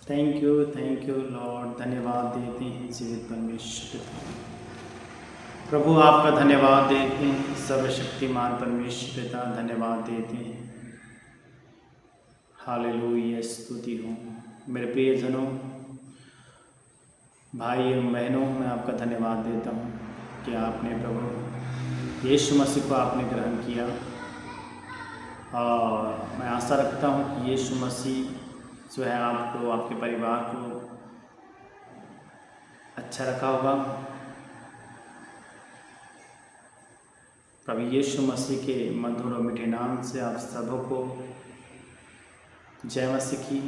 Thank you Lord. धन्यवाद देते हैं जीवित परमेश्वर पिता। प्रभु आपका धन्यवाद देते हैं सर्वशक्तिमान परमेश्वर पिता, धन्यवाद देते हैं। हालेलुया, स्तुति हो। मेरे प्रियजनों, भाई एवं बहनों, मैं आपका धन्यवाद देता हूँ कि आपने प्रभु यीशु मसीह को आपने ग्रहण किया। और मैं आशा रखता हूँ कि यीशु मसीह जो है आपको, आपके परिवार को अच्छा रखा होगा। प्रभु यीशु मसीह के मधुर और मीठे नाम से आप सबों को जय मसीह की।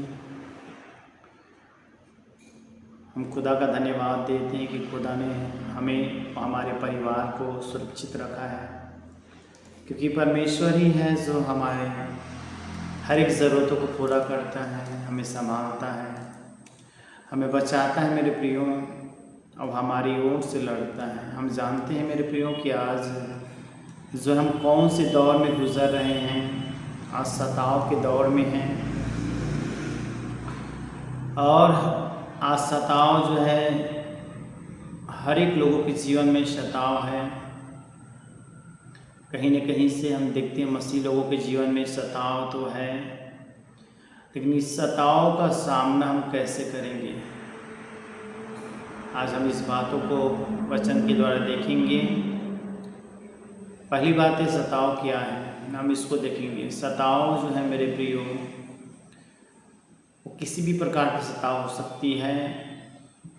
हम खुदा का धन्यवाद देते हैं कि खुदा ने हमें, हमारे परिवार को सुरक्षित रखा है, क्योंकि परमेश्वर ही है जो हमारे हर एक ज़रूरतों को पूरा करता है, हमें संभालता है, हमें बचाता है मेरे प्रियो, और हमारी ओर से लड़ता है। हम जानते हैं मेरे प्रियो कि आज जो हम कौन से दौर में गुजर रहे हैं, आज सताव के दौर में हैं। और आज सताव जो है हर एक लोगों के जीवन में सताव है। कहीं न कहीं से हम देखते हैं मसीह लोगों के जीवन में सताव तो है, लेकिन इस सताव का सामना हम कैसे करेंगे, आज हम इस बातों को वचन के द्वारा देखेंगे। पहली बात है सताव क्या है, हम इसको देखेंगे। सताव जो है मेरे प्रियो, वो किसी भी प्रकार की सताव हो सकती है।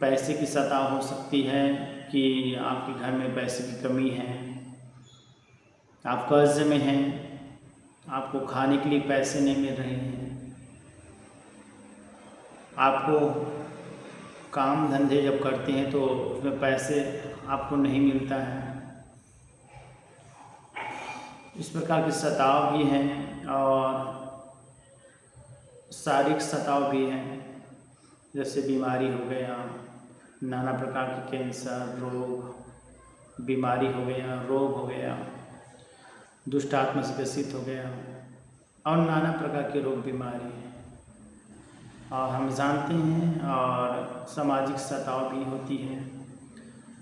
पैसे की सताव हो सकती है कि आपके घर में पैसे की कमी है, आप कर्ज में हैं, आपको खाने के लिए पैसे नहीं मिल रहे हैं, आपको काम धंधे जब करते हैं तो उसमें पैसे आपको नहीं मिलता है। इस प्रकार के सताव भी हैं और शारीरिक सताव भी हैं, जैसे बीमारी हो गया, नाना प्रकार के कैंसर रोग, बीमारी हो गया, रोग हो गया, दुष्ट आत्मा से ग्रसित हो गया, और नाना प्रकार के रोग बीमारी हैं। और हम जानते हैं, और सामाजिक सताव भी होती है,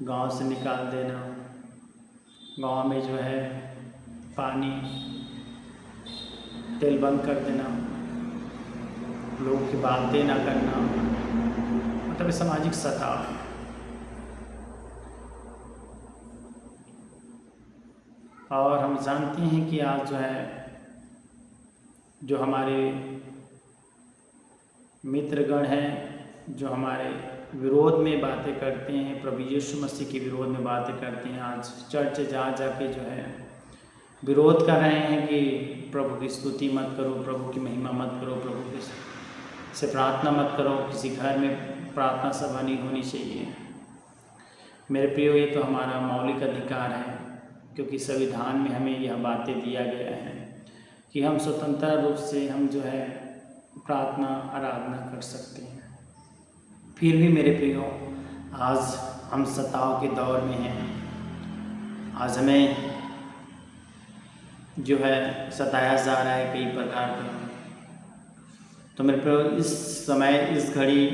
गांव से निकाल देना, गांव में जो है पानी तेल बंद कर देना, लोगों की बातें ना करना, मतलब सामाजिक सताव है। और हम जानते हैं कि आज जो है, जो हमारे मित्रगण हैं, जो हमारे विरोध में बातें करते हैं, प्रभु यीशु मसीह के विरोध में बातें करते हैं, आज चर्च जा जाके जो है विरोध कर रहे हैं कि प्रभु की स्तुति मत करो, प्रभु की महिमा मत करो, प्रभु से प्रार्थना मत करो, किसी घर में प्रार्थना सभा नहीं होनी चाहिए। मेरे प्रियो, ये तो हमारा मौलिक अधिकार है, क्योंकि संविधान में हमें यह बातें दिया गया है कि हम स्वतंत्र रूप से हम जो है प्रार्थना आराधना कर सकते हैं। फिर भी मेरे प्रियो, आज हम सताव के दौर में हैं। आज हमें जो है सताया जा रहा है कई प्रकार का। तो मेरे प्रियो, इस समय, इस घड़ी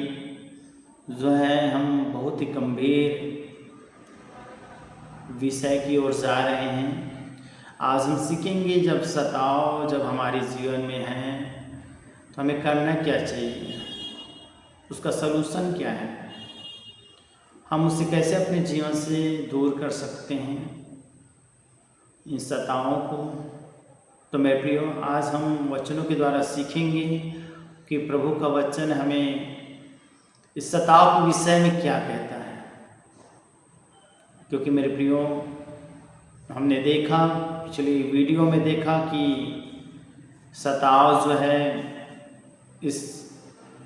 जो है हम बहुत ही गंभीर विषय की ओर जा रहे हैं। आज हम सीखेंगे, जब सताव जब हमारे जीवन में है तो हमें करना क्या चाहिए, उसका सलूशन क्या है, हम उसे कैसे अपने जीवन से दूर कर सकते हैं इन सतावों को। तो मेरे प्रियो, आज हम वचनों के द्वारा सीखेंगे कि प्रभु का वचन हमें इस सताव के विषय में क्या कहता है। क्योंकि मेरे प्रियो, हमने देखा, पिछली वीडियो में देखा कि सताव जो है इस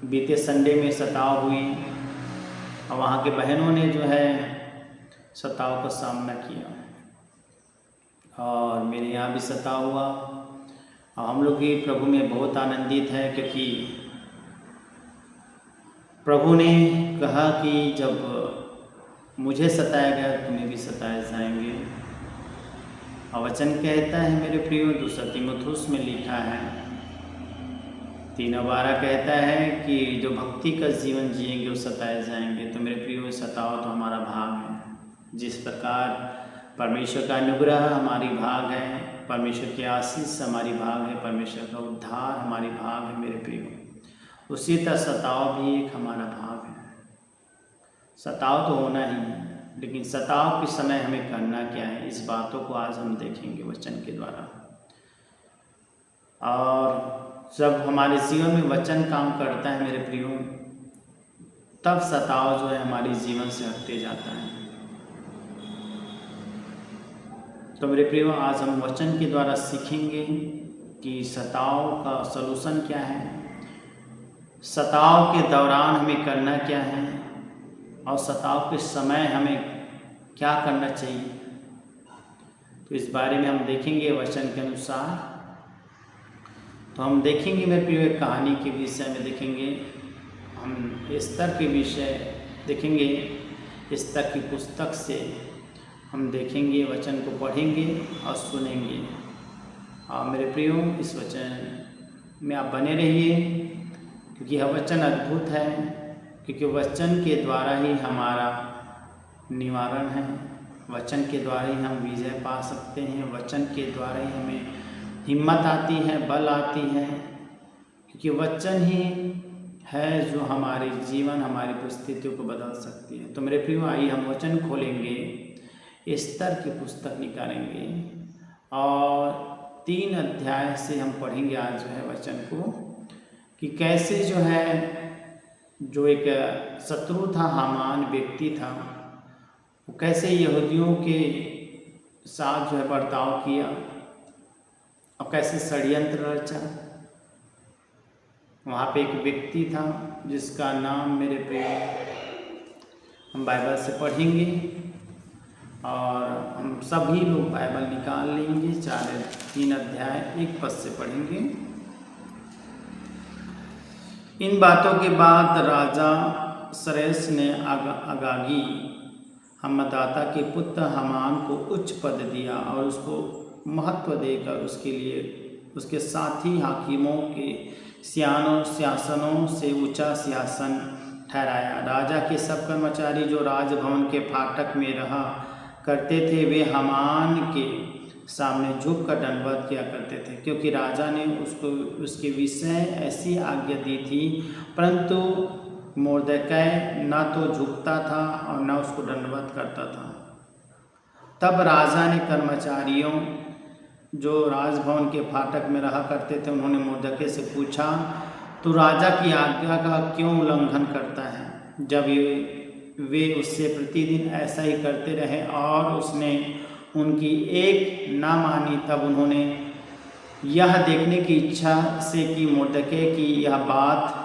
बीते संडे में सताव हुई, और वहाँ के बहनों ने जो है सताव का सामना किया, और मेरे यहाँ भी सताव हुआ। और हम लोग भी प्रभु में बहुत आनंदित है, क्योंकि प्रभु ने कहा कि जब मुझे सताया गया तुम्हें भी सताए जाएंगे। और वचन कहता है मेरे प्रियो, 2 तीमुथियुस में लिखा है तीनों बारा कहता है कि जो भक्ति का जीवन जिएंगे वो सताए जाएंगे। तो मेरे प्रियो, सताओ तो हमारा भाग है। जिस प्रकार परमेश्वर का अनुग्रह हमारी भाग है, परमेश्वर की आशीष हमारी भाग है, परमेश्वर का उद्धार हमारी भाग है मेरे प्रियो, उसी तरह सताओ भी एक हमारा भाग है। सताओ तो होना ही है, लेकिन सताओ के समय हमें करना क्या है, इस बातों को आज हम देखेंगे वचन के द्वारा। और जब हमारे जीवन में वचन काम करता है मेरे प्रियो, तब सताव जो है हमारे जीवन से हटते जाता है। तो मेरे प्रियो, आज हम वचन के द्वारा सीखेंगे कि सताव का सलूशन क्या है, सताव के दौरान हमें करना क्या है, और सताव के समय हमें क्या करना चाहिए। तो इस बारे में हम देखेंगे वचन के अनुसार। तो हम देखेंगे मेरे प्रिय एक कहानी के विषय में देखेंगे, हम एस्तर के विषय देखेंगे। एस्तर की पुस्तक से हम देखेंगे, वचन को पढ़ेंगे और सुनेंगे। और मेरे प्रियो, इस वचन में आप बने रहिए, क्योंकि यह वचन अद्भुत है, क्योंकि वचन के द्वारा ही हमारा निवारण है, वचन के द्वारा ही हम विजय पा सकते हैं, वचन के द्वारा ही हमें हिम्मत आती है, बल आती है, क्योंकि वचन ही है जो हमारे जीवन, हमारी परिस्थितियों को बदल सकती है। तो मेरे प्रियो, आइए हम वचन खोलेंगे, एस्तर की पुस्तक निकालेंगे और 3 अध्याय से हम पढ़ेंगे आज जो है वचन को, कि कैसे जो है जो एक शत्रु था, हामान व्यक्ति था, वो कैसे यहूदियों के साथ जो है बर्ताव किया और कैसे षड्यंत्र रचा। वहाँ पे एक व्यक्ति था जिसका नाम मेरे प्रिय हम बाइबल से पढ़ेंगे, और हम सभी लोग बाइबल निकाल लेंगे, 3 अध्याय 1 पद से पढ़ेंगे। इन बातों के बाद राजा सरेश ने अगागी हम्मदाता के पुत्र हामान को उच्च पद दिया और उसको महत्व देकर उसके लिए उसके साथी हाकिमों के सिंहासनों से ऊंचा सिंहासन ठहराया। राजा के सब कर्मचारी जो राजभवन के फाटक में रहा करते थे, वे हामान के सामने झुक कर दंडवत किया करते थे, क्योंकि राजा ने उसके विषय ऐसी आज्ञा दी थी। परंतु मोर्देकै न तो झुकता था और न उसको दंडवत करता था। तब राजा ने कर्मचारियों जो राजभवन के फाटक में रहा करते थे, उन्होंने मोर्देकै से पूछा, तू राजा की आज्ञा का क्यों उल्लंघन करता है। जब वे उससे प्रतिदिन ऐसा ही करते रहे और उसने उनकी एक ना मानी, तब उन्होंने यह देखने की इच्छा से कि मोर्देकै की यह बात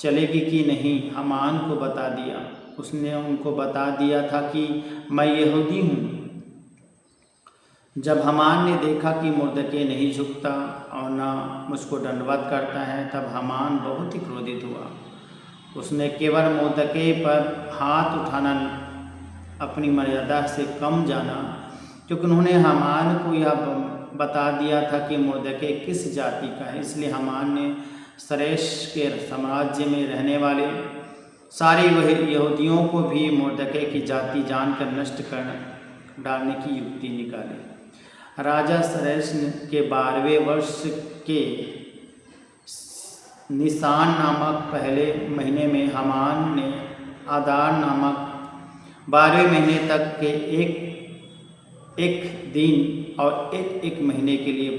चलेगी कि नहीं, हामान को बता दिया। उसने उनको बता दिया था कि मैं यहूदी हूँ। जब हामान ने देखा कि मोर्देकै नहीं झुकता और न मुझको दंडवत करता है, तब हामान बहुत ही क्रोधित हुआ। उसने केवल मोर्देकै पर हाथ उठाना अपनी मर्यादा से कम जाना, क्योंकि उन्होंने हामान को यह बता दिया था कि मोर्देकै किस जाति का है। इसलिए हामान ने सरेश के साम्राज्य में रहने वाले सारे यहूदियों को भी मोर्देकै की जाति जानकर नष्ट कर डालने की युक्ति निकाली। राजा सरेश के 12वें वर्ष के निसान नामक पहले महीने में हामान ने आदार नामक 12वें महीने तक के एक दिन और एक महीने के लिए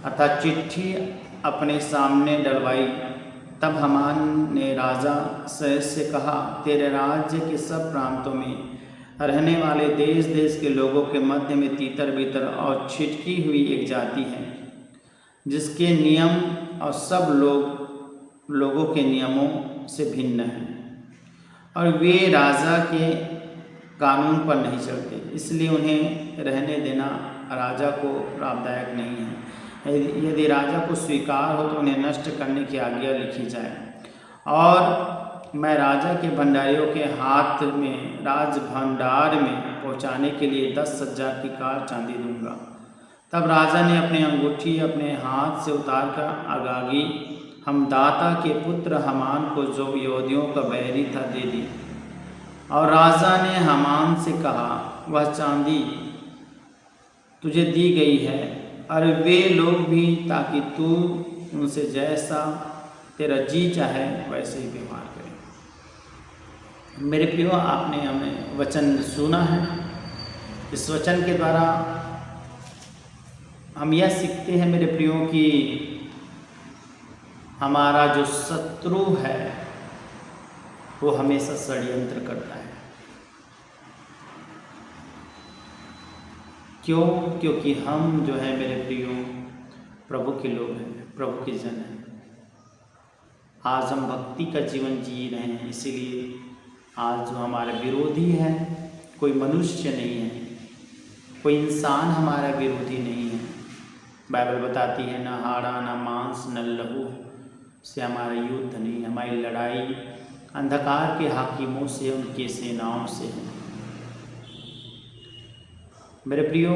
अर्थात चिट्ठी अपने सामने डलवाई। तब हामान ने राजा सरेश से कहा, तेरे राज्य के सब प्रांतों में रहने वाले देश देश के लोगों के मध्य में तीतर बीतर और छिटकी हुई एक जाति है, जिसके नियम और सब लोगों के नियमों से भिन्न हैं, और वे राजा के कानून पर नहीं चलते। इसलिए उन्हें रहने देना राजा को लाभदायक नहीं है। यदि राजा को स्वीकार हो तो उन्हें नष्ट करने की आज्ञा लिखी जाए, और मैं राजा के भंडारियों के हाथ में राज भंडार में पहुंचाने के लिए 10,000 की कार चांदी दूंगा। तब राजा ने अपनी अंगूठी अपने हाथ से उतार कर आगागी हमदाता के पुत्र हमान को, जो यहूदियों का बैरी था, दे दी। और राजा ने हमान से कहा, वह चांदी तुझे दी गई है, और वे लोग भी, ताकि तू उनसे जैसा तेरा जी चाहे वैसे ही व्यवहार करे। मेरे प्रियो, आपने हमें वचन सुना है। इस वचन के द्वारा हम यह सीखते हैं मेरे प्रियो कि हमारा जो शत्रु है वो हमेशा षड्यंत्र करता है। क्यों? क्योंकि हम जो है मेरे प्रियो प्रभु के लोग हैं, प्रभु के जन हैं। आज हम भक्ति का जीवन जी रहे हैं, इसीलिए आज जो हमारा विरोधी है कोई मनुष्य नहीं है, कोई इंसान हमारा विरोधी नहीं है। बाइबल बताती है, न हाड़ा न मांस न लहू से हमारा युद्ध नहीं, हमारी लड़ाई अंधकार के हाकिमों से, उनकी सेनाओं से है। मेरे प्रियो,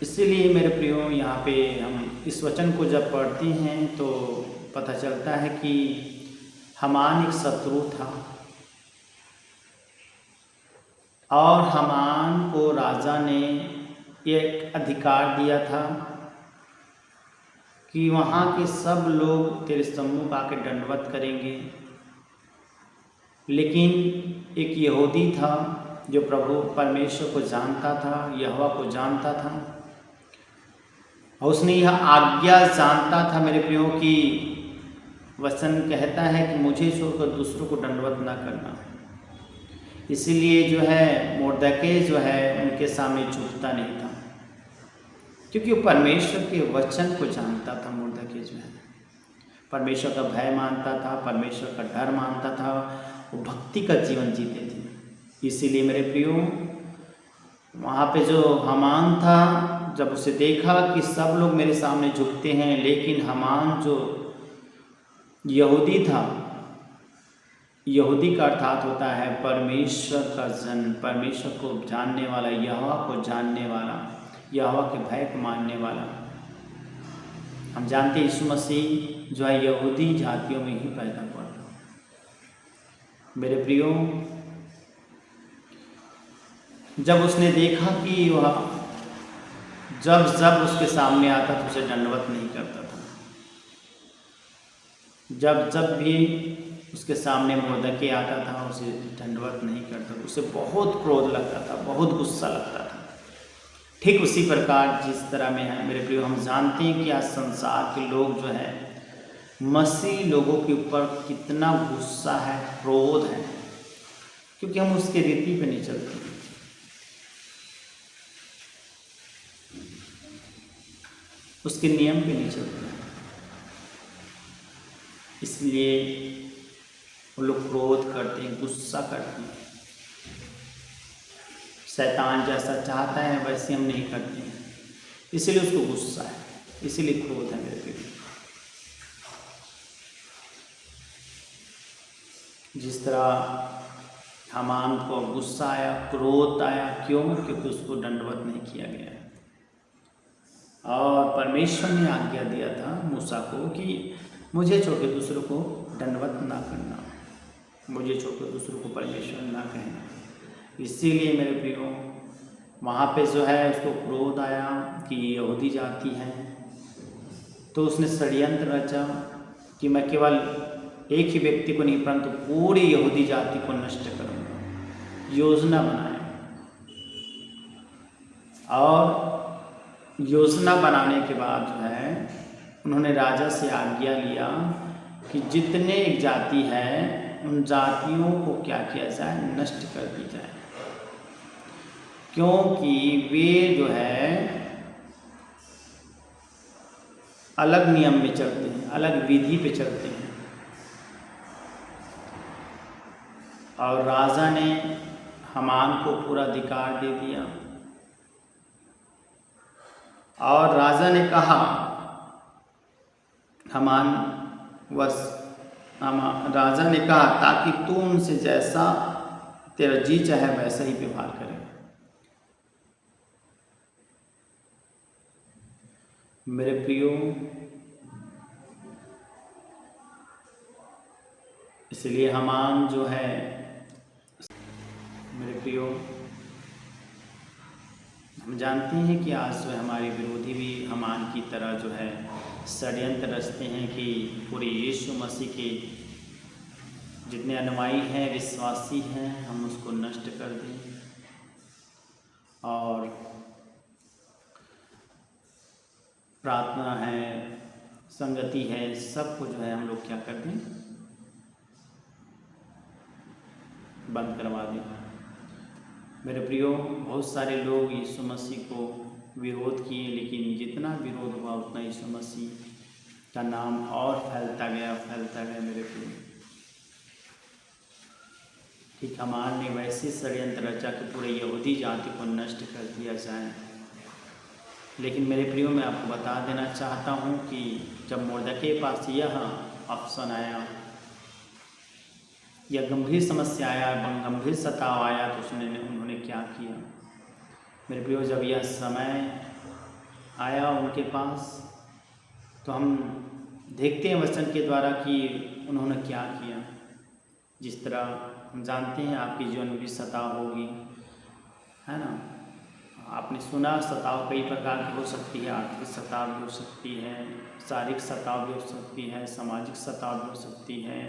इसीलिए मेरे प्रियो यहाँ पे हम इस वचन को जब पढ़ते हैं तो पता चलता है कि हमान एक शत्रु था, और हमान को राजा ने एक अधिकार दिया था कि वहाँ के सब लोग तेरे सम्मुख आके दंडवत करेंगे। लेकिन एक यहूदी था जो प्रभु परमेश्वर को जानता था, यहोवा को जानता था, और उसने यह आज्ञा जानता था मेरे प्रियो कि वचन कहता है कि मुझे छोड़कर दूसरों को दंडवत ना करना। इसीलिए जो है मुर्दके जो है उनके सामने झुकता नहीं था, क्योंकि वो परमेश्वर के वचन को जानता था। मुर्दके जो है परमेश्वर का भय मानता था, परमेश्वर का डर मानता था, वो भक्ति का जीवन जीते थे। इसीलिए मेरे प्रियो वहाँ पे जो हमान था, जब उसे देखा कि सब लोग मेरे सामने झुकते हैं, लेकिन हमान जो यहूदी था, यहूदी का अर्थात होता है परमेश्वर का जन, परमेश्वर को जानने वाला, यहोवा को जानने वाला, यहोवा के भय को मानने वाला। हम जानते हैं यीशु मसीह जो है यहूदी जातियों में ही पैदा हुआ था। मेरे प्रियो, जब उसने देखा कि वह जब जब उसके सामने आता तो उसे दंडवत नहीं करता था, जब जब भी उसके सामने मुर्दके आता था उसे दंडवत नहीं करता, उसे बहुत क्रोध लगता था, बहुत गुस्सा लगता था। ठीक उसी प्रकार जिस तरह में है मेरे प्रियो, हम जानते हैं कि आज संसार के लोग जो है मसीह लोगों के ऊपर कितना गुस्सा है, क्रोध है, क्योंकि हम उसके रीति पे नहीं चलते, उसके नियम पे नहीं चलते। इसलिए वो लोग क्रोध करते हैं, गुस्सा करते हैं। शैतान जैसा चाहता है वैसे हम नहीं करते हैं, इसीलिए उसको गुस्सा है, इसीलिए क्रोध है मेरे प्रिय। जिस तरह हामान को गुस्सा आया, क्रोध आया, क्यों? क्योंकि उसको दंडवत नहीं किया गया। और परमेश्वर ने आज्ञा दिया था मूसा को कि मुझे छोड़ के दूसरों को दंडवत ना करना, मुझे छोड़ के दूसरों को परमेश्वर ना कहना। इसीलिए मेरे प्रियो वहाँ पे जो है उसको क्रोध आया कि यहूदी जाति है, तो उसने षड्यंत्र रचा कि मैं केवल एक ही व्यक्ति को नहीं परंतु पूरी यहूदी जाति को नष्ट करूँगा। योजना बनाया, और योजना बनाने के बाद जो है उन्होंने राजा से आज्ञा लिया कि जितने एक जाति है उन जातियों को क्या किया जाए, नष्ट कर दी जाए, क्योंकि वे जो है अलग नियम में चलते हैं, अलग विधि पे चलते हैं। और राजा ने हामान को पूरा अधिकार दे दिया, और राजा ने कहा हामान बस राजा ने कहा ताकि तू उनसे जैसा तेरा जी चाहे वैसा ही व्यवहार करे। मेरे प्रियो, इसलिए हामान जो है, मेरे प्रियो, हम जानते हैं कि आज जो है हमारे विरोधी भी हामान की तरह जो है षड्यंत्र रचते हैं कि पूरे यीशु मसीह के जितने अनुयायी हैं, विश्वासी हैं, हम उसको नष्ट कर दें और प्रार्थना है, संगति है, सबको जो है हम लोग क्या कर दें, बंद करवा दें। मेरे प्रियो, बहुत सारे लोग यीशु मसीह को विरोध किए, लेकिन जितना विरोध हुआ उतना यीशु मसीह का नाम और फैलता गया मेरे प्रियो। ठीक हामान ने वैसे षड्यंत्र रचा कि पूरे यहूदी जाति को नष्ट कर दिया जाए। लेकिन मेरे प्रियो, मैं आपको बता देना चाहता हूँ कि जब मुर्दके के पास यह ऑप्शन आया, यह गंभीर समस्या आया, गंभीर सताव आया, तो उन्होंने क्या किया। मेरे प्रियो, जब यह समय आया उनके पास, तो हम देखते हैं वचन के द्वारा कि उन्होंने क्या किया। जिस तरह हम जानते हैं आपके जीवन में भी सताव होगी, है ना। आपने सुना सताव कई प्रकार की हो सकती है, आर्थिक सताव भी हो सकती है, शारीरिक सताव भी हो सकती है, सामाजिक सताव भी हो सकती है,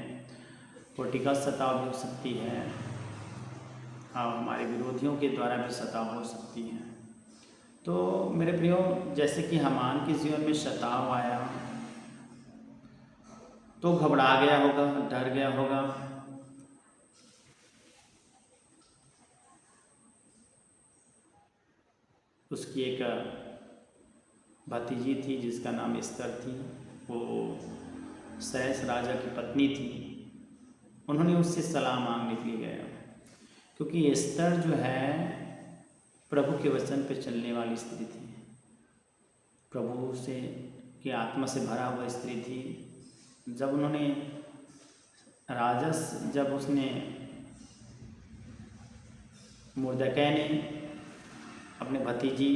पॉलिटिकल सताव भी हो सकती है, और हमारे विरोधियों के द्वारा भी सताव हो सकती है। तो मेरे प्रियो, जैसे कि हामान के जीवन में सताव आया तो घबरा गया होगा, डर गया होगा। उसकी एक भतीजी थी जिसका नाम एस्तर थी, वो सैस राजा की पत्नी थी। उन्होंने उससे सलाह मांगने के लिए गया, क्योंकि एस्तर जो है प्रभु के वचन पर चलने वाली स्त्री थी, प्रभु से की आत्मा से भरा हुआ स्त्री थी। जब उसने मुर्दकै ने अपने भतीजी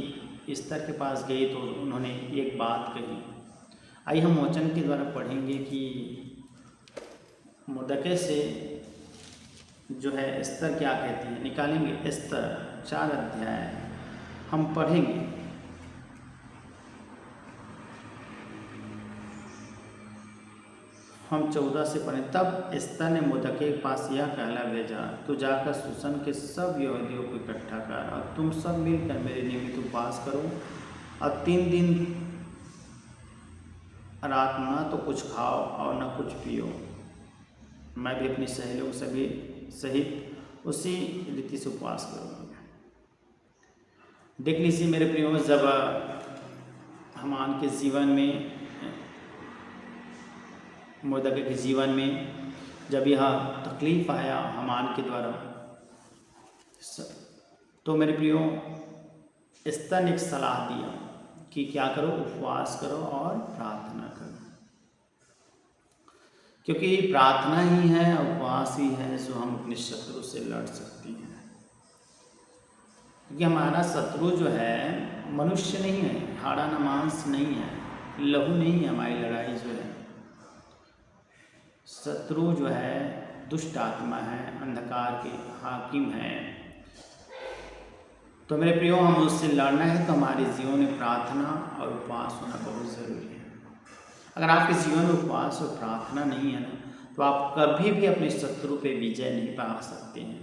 एस्तर के पास गई तो उन्होंने एक बात कही। आइए हम वचन के द्वारा पढ़ेंगे कि मुर्दकै से जो है एस्तर क्या कहती है, निकालेंगे। एस्तर 4 अध्याय हम पढ़ेंगे। हम 14 से पढ़ें। तब एस्तर ने मुर्दकै के पास यह कहला भेजा, तू जाकर सुसन के सब यहूदियों को इकट्ठा कर और तुम सब मिलकर मेरे निमित्त उपवास करो और 3 दिन रात न तो कुछ खाओ और न कुछ पियो। मैं भी अपनी सहेलियों सभी सहित उसी रीति से उपवास करूँगा। देख लीजिए मेरे प्रियो, जब हामान के जीवन में, मुर्दकै के जीवन में जब यह तकलीफ आया हामान के द्वारा, तो मेरे प्रियो एस्तर ने एक सलाह दिया कि क्या करो, उपवास करो और प्रार्थना करो, क्योंकि प्रार्थना ही है, उपवास ही है जो हम अपने शत्रु से लड़ सकती हैं। क्योंकि हमारा शत्रु जो है मनुष्य नहीं है, हाड़ा न मांस नहीं है, लहू नहीं है। हमारी लड़ाई जो है, शत्रु जो है दुष्ट आत्मा है, अंधकार के हाकिम है। तो मेरे प्रियो, हम उससे लड़ना है तो हमारे जीवन में प्रार्थना और उपवास होना बहुत ज़रूरी है। अगर आपके जीवन में उपवास और प्रार्थना नहीं है ना, तो आप कभी भी अपने शत्रु पे विजय नहीं पा सकते हैं।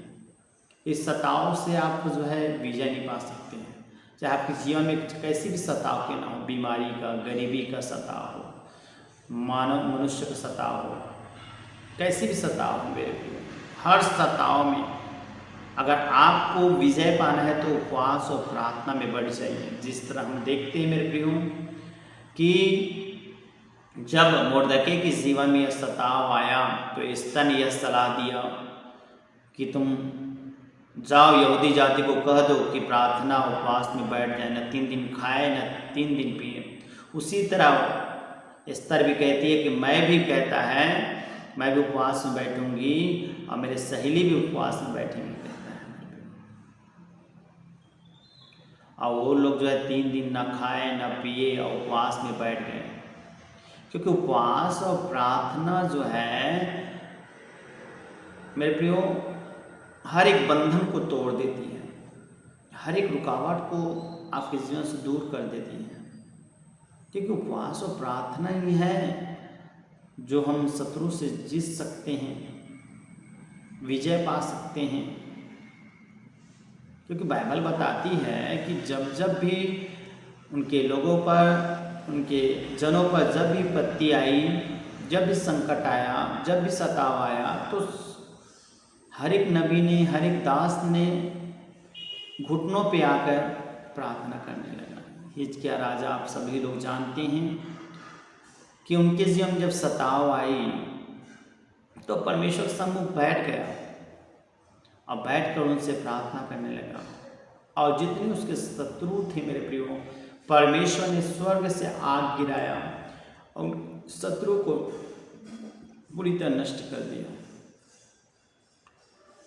इस सताव से आप जो है विजय नहीं पा सकते हैं, चाहे आपके जीवन में कैसी भी सताव के ना हो, बीमारी का, गरीबी का सताव हो, मानव मनुष्य का सताव हो, कैसी भी सताव हो मेरे प्रियो, हर सताव में अगर आपको विजय पाना है तो उपवास और प्रार्थना में बढ़ जाइए। जिस तरह हम देखते हैं मेरे प्रियो कि जब मुर्दकै के जीवन में यह सताव आया तो एस्तर ने यह सलाह दिया कि तुम जाओ, यहूदी जाति को कह दो कि प्रार्थना उपवास में बैठ जाए, न 3 दिन खाए न 3 दिन पिए। उसी तरह एस्तर भी कहती है कि मैं भी कहता है मैं भी उपवास में बैठूंगी और मेरे सहेली भी उपवास में बैठेंगे, कहता है। और वो लोग जो है 3 दिन ना खाए ना पिए और उपवास में बैठ गए, क्योंकि उपवास और प्रार्थना जो है मेरे प्रियो हर एक बंधन को तोड़ देती है, हर एक रुकावट को आपके जीवन से दूर कर देती है। क्योंकि उपवास और प्रार्थना ही है जो हम शत्रु से जीत सकते हैं, विजय पा सकते हैं। क्योंकि बाइबल बताती है कि जब जब भी उनके लोगों पर, उनके जनों पर जब भी विपत्ति आई, जब भी संकट आया, जब भी सताव आया, तो हर एक नबी ने, हर एक दास ने घुटनों पे आकर प्रार्थना करने लगा। हिजकिय्याह राजा आप सभी लोग जानते हैं कि उनके जीवन में जब सताव आई तो परमेश्वर के सम्मुख बैठ गया और बैठकर उनसे प्रार्थना करने लगा। और जितने उसके शत्रु थे मेरे प्रियो, परमेश्वर ने स्वर्ग से आग गिराया और शत्रु को बुरी तरह नष्ट कर दिया।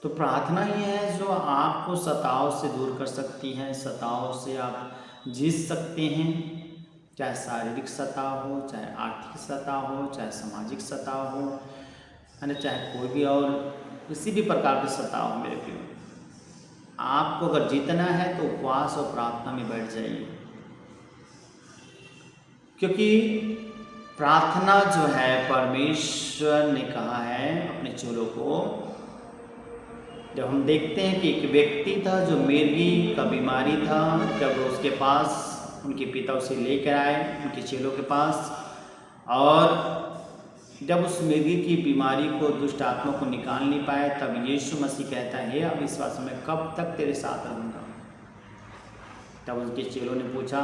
तो प्रार्थना ही है जो आपको सताव से दूर कर सकती है, सताव से आप जीत सकते हैं। चाहे शारीरिक सताव हो, चाहे आर्थिक सताव हो, चाहे सामाजिक सताव हो, है ना, चाहे कोई भी और किसी भी प्रकार के सताव हो मेरे प्रियो, आपको अगर जीतना है तो उपवास और प्रार्थना में बैठ जाइए। क्योंकि प्रार्थना जो है परमेश्वर ने कहा है अपने चेलों को, जब हम देखते हैं कि एक व्यक्ति था जो मिर्गी का बीमारी था, जब उसके पास उनके पिता उसे लेकर आए उनके चेलों के पास, और जब उस मिर्गी की बीमारी को, दुष्ट आत्मा को निकाल नहीं पाए, तब यीशु मसीह कहता है, हे अविश्वास, मैं कब तक तेरे साथ रहूँगा। तब उनके चेलों ने पूछा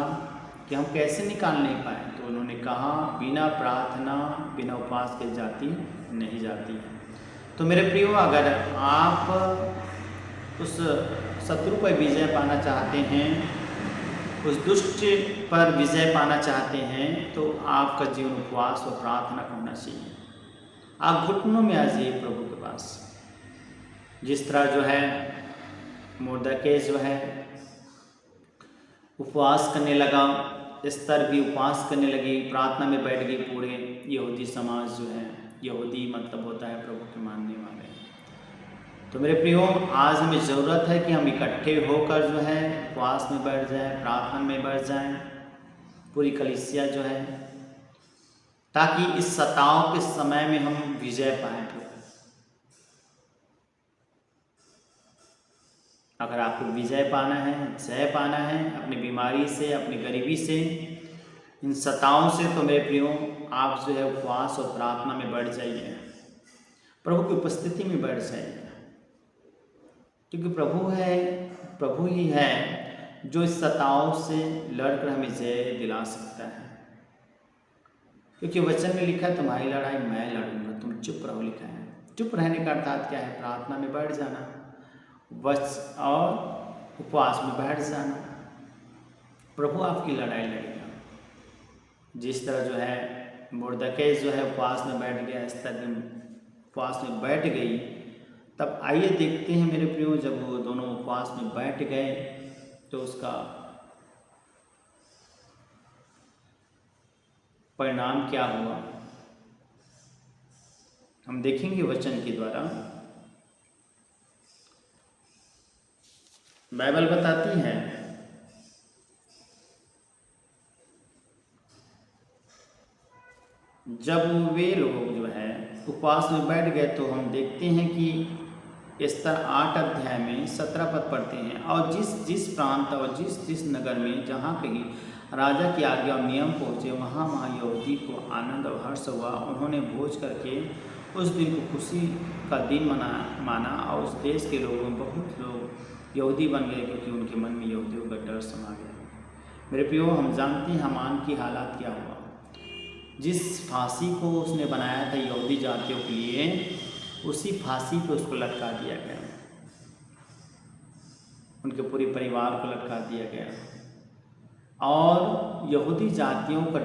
कि हम कैसे निकाल नहीं पाए, तो उन्होंने कहा, बिना प्रार्थना, बिना उपवास के जाती नहीं जाती है। तो मेरे प्रियो, अगर आप उस शत्रु पर विजय पाना चाहते हैं, उस दुष्ट पर विजय पाना चाहते हैं, तो आपका जीवन उपवास और प्रार्थना करना चाहिए। आप घुटनों में आ जाइए प्रभु के पास। जिस तरह जो है मुर्दकै जो है उपवास करने लगा, एस्तर भी उपवास करने लगी, प्रार्थना में बैठ गई। पूरे यहूदी समाज जो है, यहूदी मतलब होता है प्रभु के मानने वाले। तो मेरे प्रियो, आज हमें ज़रूरत है कि हम इकट्ठे होकर जो है उपवास में बैठ जाएं, प्रार्थना में बैठ जाएं, पूरी कलीसिया जो है, ताकि इस सताव के समय में हम विजय पाएं। अगर आपको विजय पाना है, जय पाना है अपनी बीमारी से, अपनी गरीबी से, इन सताओं से, तो मेरे प्रियो आप जो है उपवास और प्रार्थना में बैठ जाइए, प्रभु की उपस्थिति में बैठ जाइए। क्योंकि प्रभु ही है जो इस सताओं से लड़कर हमें जय दिला सकता है। क्योंकि वचन में लिखा है, तुम्हारी लड़ाई मैं लड़ूंगा, तुम चुप रहो, लिखा है। चुप रहने का अर्थात क्या है? प्रार्थना में बैठ जाना, बस, और उपवास में बैठ जाना। प्रभु आपकी लड़ाई लड़ेगा। जिस तरह जो है मुर्दकै जो है उपवास में बैठ गया, इस तरह उपवास में बैठ गई। तब आइए देखते हैं मेरे प्रियो, जब वो दोनों उपवास में बैठ गए तो उसका परिणाम क्या हुआ, हम देखेंगे वचन के द्वारा। बाइबल बताती है, जब वे लोग जो है उपवास में बैठ गए तो हम देखते हैं कि एस्तर 8 अध्याय में 17 पद पढ़ते हैं, और जिस प्रांत और जिस नगर में जहाँ कहीं राजा की आज्ञा और नियम पहुँचे, वहाँ यहूदी को आनंद और हर्ष हुआ। उन्होंने भोज करके उस दिन को खुशी का दिन माना, और उस देश के लोगों में बहुत लोग यहूदी बन गए, क्योंकि उनके मन में यहूदियों का डर समा गया। मेरे प्रियो, हम जानते हैं हामान की हालात क्या हुआ। जिस फांसी को उसने बनाया था यहूदी जातियों के लिए, उसी फांसी पे उसको लटका दिया गया, उनके पूरे परिवार को लटका दिया गया। और यहूदी जातियों का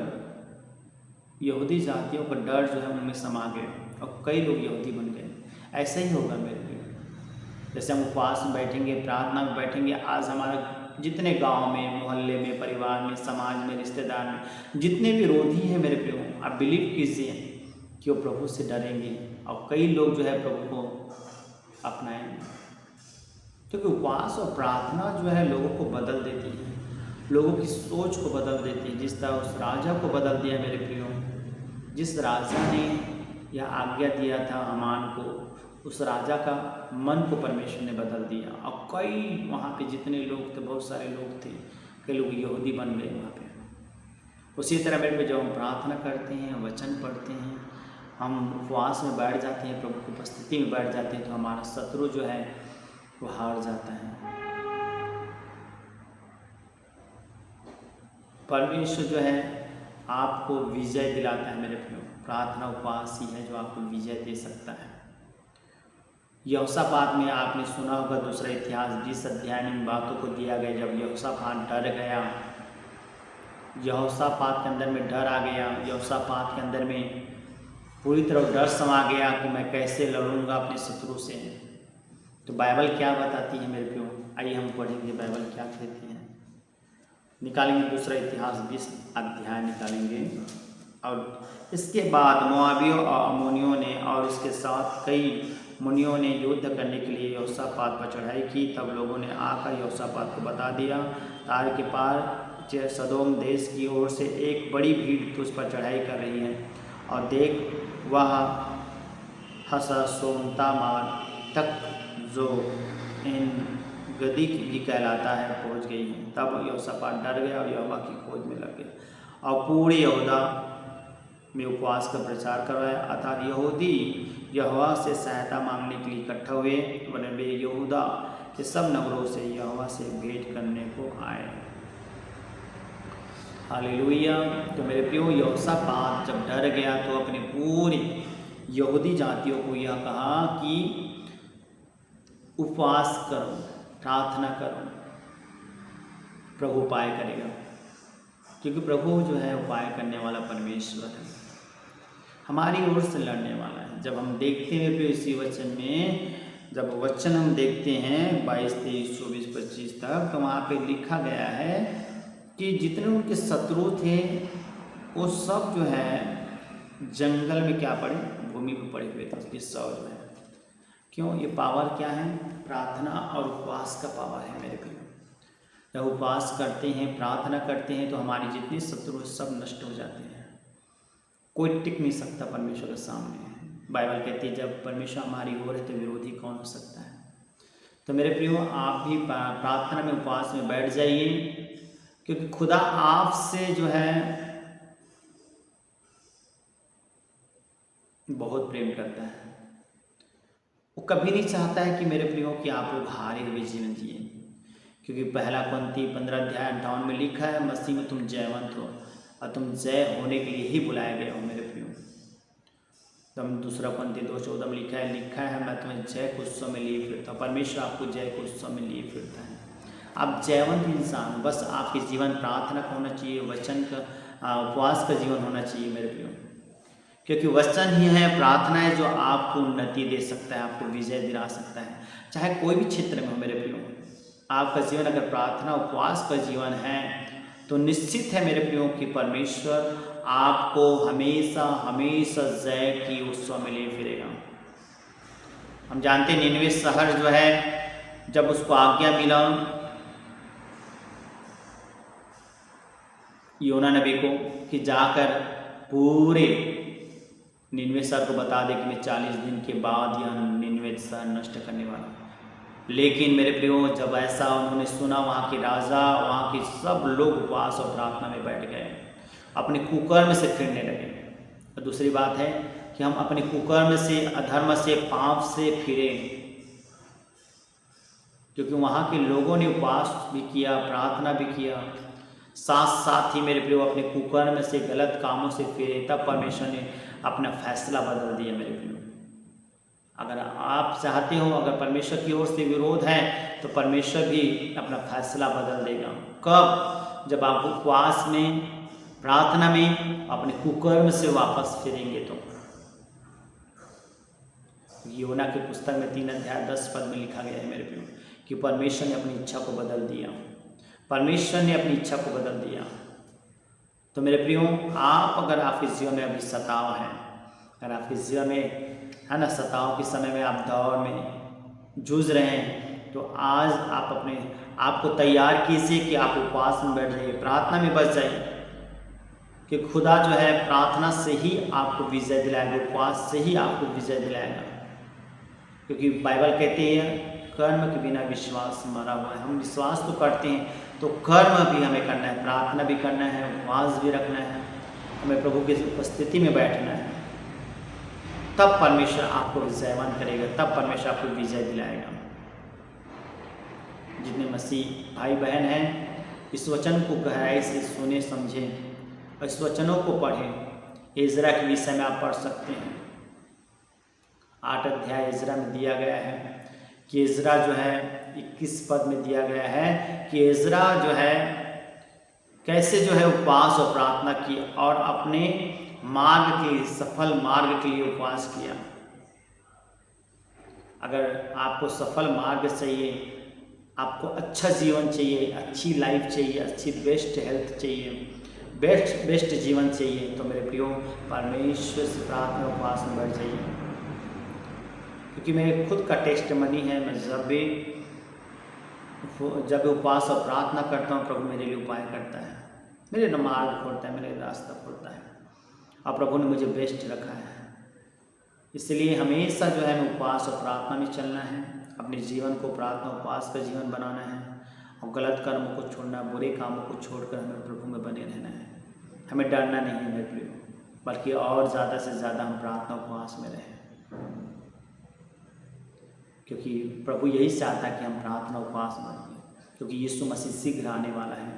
डर जो है उनमें समा गया, और कई लोग यहूदी बन गए। ऐसा ही होगा मेरे लिए। जैसे हम उपवास में बैठेंगे, प्रार्थना में बैठेंगे, आज हमारा जितने गांव में, मोहल्ले में, परिवार में, समाज में, रिश्तेदार में जितने विरोधी हैं मेरे प्रियो, आप बिलीव कीजिए कि वो प्रभु से डरेंगे और कई लोग जो है प्रभु को अपनाएंगे। क्योंकि उपवास और प्रार्थना जो है लोगों को बदल देती है, लोगों की सोच को बदल देती है। जिस तरह उस राजा को बदल दिया मेरे प्रियो, जिस राजा ने यह आज्ञा दिया था हामान को, उस राजा का मन को परमेश्वर ने बदल दिया। और कई वहाँ पे जितने लोग थे, बहुत सारे लोग थे, कई लोग यहूदी बन गए वहाँ पे। उसी तरह मेरे पे जब हम प्रार्थना करते हैं, वचन पढ़ते हैं, हम उपवास में बैठ जाते हैं, प्रभु की उपस्थिति में बैठ जाते हैं, तो हमारा शत्रु जो है वो हार जाता है। परमेश्वर जो है आपको विजय दिलाता है मेरे प्रियो। प्रार्थना उपवास ही है जो आपको विजय दे सकता है। यहोशापात में आपने सुना होगा, दूसरा इतिहास 20 अध्याय में इन बातों को दिया गया। जब यहोशापात डर गया, यहोशापात के अंदर में डर आ गया, यहोशापात के अंदर में पूरी तरह डर समा गया कि मैं कैसे लड़ूंगा अपने शत्रु से। तो बाइबल क्या बताती है मेरे प्रियो? आइए हम पढ़ेंगे बाइबल क्या कहती है। निकालेंगे दूसरा इतिहास 20 अध्याय निकालेंगे। और इसके बाद मोआबियों और अम्मोनियों ने और इसके साथ कई मुनियों ने युद्ध करने के लिए यहोशापात पर चढ़ाई की। तब लोगों ने आकर यहोशापात को बता दिया, तार के पार सदोम देश की ओर से एक बड़ी भीड़ तुझ पर चढ़ाई कर रही है, और देख वह हससोनतामार तक, जो इन गदी भी कहलाता है, पहुँच गई है। तब यहोशापात डर गया और यहोवा की खोज में लग गया और पूरे यहूदा में उपवास का प्रचार करवाया। अर्थात यहूदी यहोवा से सहायता मांगने के लिए इकट्ठा हुए, वरना वे यहूदा के सब नगरों से यहोवा से भेंट करने को आए। हालेलुया। तो मेरे प्रियो, यहोशापात जब डर गया तो अपने पूरे यहूदी जातियों को यह कहा कि उपवास करो, प्रार्थना करो, प्रभु उपाय करेगा। क्योंकि प्रभु जो है उपाय करने वाला परमेश्वर है, हमारी ओर से लड़ने वाला है। जब हम देखते हैं फिर इसी वचन में, जब वचन हम देखते हैं 22, 23, 24, 25 तक, तो वहाँ पे लिखा गया है कि जितने उनके शत्रु थे वो सब जो है जंगल में क्या पड़े, भूमि पर पड़े हुए थे, उसकी सौर में। क्यों? ये पावर क्या है? प्रार्थना और उपवास का पावर है मेरे प्रियो। जब उपवास करते हैं, प्रार्थना करते हैं, तो हमारी जितनी शत्रु सब नष्ट हो जाते हैं। कोई टिक नहीं सकता परमेश्वर के सामने। बाइबल कहती है जब परमेश्वर हमारी ओर है तो विरोधी कौन हो सकता है। तो मेरे प्रियो, आप भी प्रार्थना में, उपवास में बैठ जाइए, क्योंकि खुदा आपसे जो है बहुत प्रेम करता है। वो कभी नहीं चाहता है कि मेरे प्रियो कि आप लोग हारे हुए जीवन जिए। क्योंकि पहला कुरिन्ती 15 अध्याय 58 में लिखा है, मसीह में तुम जयवंत हो और तुम जय होने के लिए ही बुलाए गए हो मेरे प्रियो। तुम दूसरा कुरिन्ती 2:14 में लिखा है मैं तुम्हें जय के उत्सव में लिए फिरता हूँ। परमेश्वर आपको जय के उत्सव में लिए फिरता है। आप जयवंत इंसान, बस आपके जीवन प्रार्थना का होना चाहिए, वचन का, उपवास का जीवन होना चाहिए मेरे प्रियो। क्योंकि वचन ही है, प्रार्थना है जो आपको उन्नति दे सकता है, आपको विजय दिला सकता है, चाहे कोई भी क्षेत्र में हो मेरे प्रियो। आपका जीवन अगर प्रार्थना उपवास का जीवन है तो निश्चित है मेरे प्रियो कि परमेश्वर आपको हमेशा हमेशा जय की उत्सव में ले फिरेगा। हम जानते हैं निनवे शहर जो है, जब उसको आज्ञा मिला योना नबी को कि जाकर पूरे निनवे शहर को बता दे कि मैं 40 दिन के बाद यह निनवे शहर नष्ट करने वाला हूँ। लेकिन मेरे प्रियो, जब ऐसा उन्होंने सुना, वहाँ के राजा, वहाँ के सब लोग उपवास और प्रार्थना में बैठ गए, अपने कुकर्म से फिरने लगे। और दूसरी बात है कि हम अपने कुकर्म से, अधर्म से, पाप से फिरें, क्योंकि वहाँ के लोगों ने उपवास भी किया, प्रार्थना भी किया, साथ साथ ही मेरे प्रियो अपने कुकर्म से, गलत कामों से फिरे। तब परमेश्वर ने अपना फैसला बदल दिया मेरे प्रियो। अगर आप चाहते हो, अगर परमेश्वर की ओर से विरोध है तो परमेश्वर भी अपना फैसला बदल देगा। कब? जब आप उपवास में, प्रार्थना में अपने कुकर्म से वापस फिरेंगे तो। योना की पुस्तक में 3 अध्याय 10 पद में लिखा गया है मेरे प्रियो कि परमेश्वर ने अपनी इच्छा को बदल दिया। परमेश्वर ने अपनी इच्छा को बदल दिया। तो मेरे प्रियो, आप अगर आपके जीवन में अभी सताव है, अगर आपके जीवन में है ना सताव के समय में आप दौर में जूझ रहे हैं, तो आज आप अपने आप को तैयार कीजिए कि आप उपवास में बैठ जाइए, प्रार्थना में बच जाइए, कि खुदा जो है प्रार्थना से ही आपको विजय दिलाएगा, उपवास से ही आपको विजय दिलाएगा। क्योंकि बाइबल कहती है कर्म के बिना विश्वास मरा हुआ है। हम विश्वास तो करते हैं, तो कर्म भी हमें करना है, प्रार्थना भी करना है, उपवास भी रखना है, हमें प्रभु की उपस्थिति में बैठना है। तब परमेश्वर आपको विजयवान करेगा, तब परमेश्वर आपको विजय दिलाएगा। जितने मसीह भाई बहन हैं, इस वचन को गहराई से सुने समझें और इस वचनों को पढ़ें। इज़रा के विषय में आप पढ़ सकते हैं। 8 अध्याय इज़रा में दिया गया है कि इज़रा जो है 21 पद में दिया गया है कि इज़रा जो है कैसे जो है उपवास और प्रार्थना की और अपने मार्ग के लिए, सफल मार्ग के लिए उपवास किया। अगर आपको सफल मार्ग चाहिए, आपको अच्छा जीवन चाहिए, अच्छी लाइफ चाहिए, अच्छी बेस्ट हेल्थ चाहिए, बेस्ट जीवन चाहिए, तो मेरे प्रियो परमेश्वर से प्रार्थना उपवास में बढ़ जाइए। क्योंकि मेरे खुद का टेस्टमनी है, मैं जब उपवास और प्रार्थना करता हूँ, प्रभु मेरे लिए उपाय करता है, मेरे मार्ग खोलता है, मेरे रास्ता खोलता है, और प्रभु ने मुझे बेस्ट रखा है। इसलिए हमेशा जो है हमें उपवास और प्रार्थना में चलना है, अपने जीवन को प्रार्थना उपवास का जीवन बनाना है, और गलत कर्मों को छोड़ना, बुरे कामों को छोड़कर हमें प्रभु में बने रहना है। हमें डरना नहीं है मेरे प्रियो, बल्कि और ज़्यादा से ज़्यादा हम प्रार्थना उपवास में रहें, क्योंकि प्रभु यही चाहता है कि हम प्रार्थना उपवास में रहें। क्योंकि यीशु मसीह शीघ्र आने वाला है,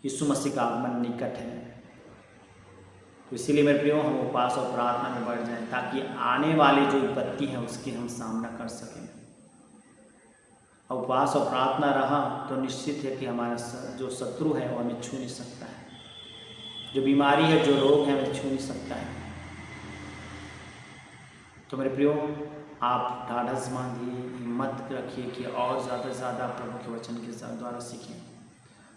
यीशु मसीह का आगमन निकट है। तो इसीलिए मेरे प्रियो हम उपवास और प्रार्थना में बढ़ जाएं, ताकि आने वाली जो विपत्ति है उसकी हम सामना कर सकें। उपवास और प्रार्थना रहा तो निश्चित है कि हमारा जो शत्रु है वो हमें छू नहीं सकता है, जो बीमारी है, जो रोग है, हमें छू नहीं सकता है। तो मेरे प्रियो, आप ढाढ़स बांधिए, हिम्मत रखिए कि और ज़्यादा से ज़्यादा प्रभु के वचन के द्वारा सीखें,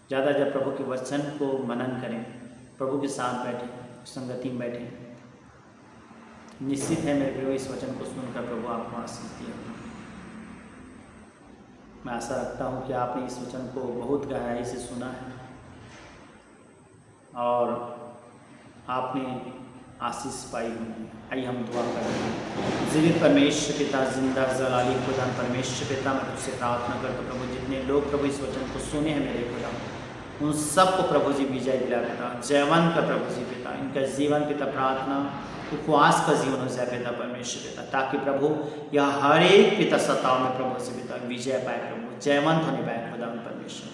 ज़्यादा जब प्रभु के वचन को मनन करें, प्रभु के साथ बैठें, संगति में बैठें। निश्चित है मेरे प्रियो, इस वचन को सुनकर प्रभु आपको आशीष दिया। मैं आशा रखता हूँ कि आपने इस वचन को बहुत गहराई से सुना है और आपने आशीष पाई होगी। आइए हम दुआ करें। जीवित परमेश्वर पिता, जिंदा जलाली खुदा परमेश्वर पिता, मैं तुझसे प्रार्थना करता हूँ प्रभु, जितने लोग प्रभु इस वचन को सुने हैं मेरे खुदा, उन सबको प्रभु जी विजय दिला पिता, जयवंत का प्रभु जी पिता, इनका जीवन पिता प्रार्थना उपवास का जीवन हो जाए पिता परमेश्वर पिता, ताकि प्रभु यह हर एक पिता सताव में प्रभु से पिता विजय पाए, प्रभु जयवंत होने पाए खुदा परमेश्वर।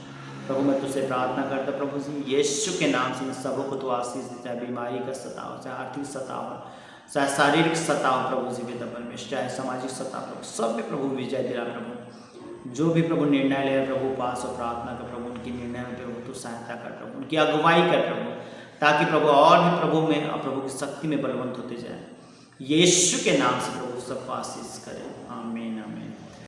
प्रभु मैं तुझसे प्रार्थना करता प्रभु जी, यीशु के नाम से इन सबों को तो आशीष दे, चाहे बीमारी का सताव, चाहे आर्थिक सताव, चाहे शारीरिक सताव प्रभु जी पिता परमेश्वर, चाहे सामाजिक सताव, प्रभु सब में प्रभु विजय दिला। प्रभु जो भी प्रभु निर्णय ले प्रभु उपवास और प्रार्थना का, प्रभु उनकी निर्णय में प्रभु तो सहायता कर, प्रभु उनकी अगुवाई कर प्रभु, ताकि प्रभु और भी प्रभु में और प्रभु की शक्ति में बलवंत होते जाए। यीशु के नाम से प्रभु सबको आशीष करें। आमीन आमीन।